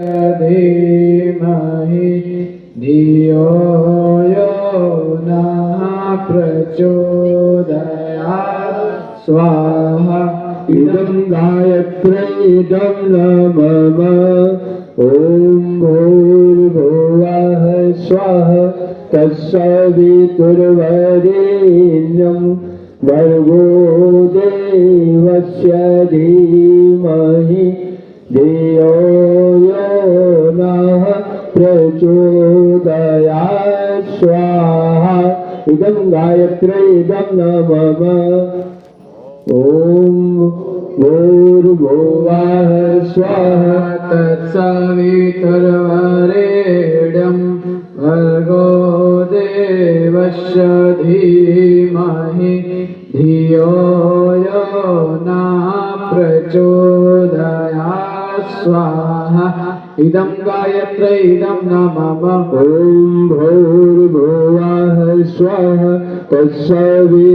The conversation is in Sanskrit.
धीमहि धियो यो नः प्रचोदयात् स्वाहा। इदं गायत्र्यै इदं नमः। ॐ भूर्भुवः स्वः तत्सवितुर्वरेण्यं भर्गो देवस्य धीमहि धियो यो नः प्रचोदयात् स्वाहा। इदं गायत्र्यै इदं नमः। ॐ भूर्भुवः स्वः तत्सवितुर्वरेण्यं भर्गो देवस्य धीमहि धियो यो नः प्रचोदयात् स्वाहा। इदं गायत्र्यै इदं नमः। ॐ भूर्भुवः स्वः तत्सवितुर्वरेण्यं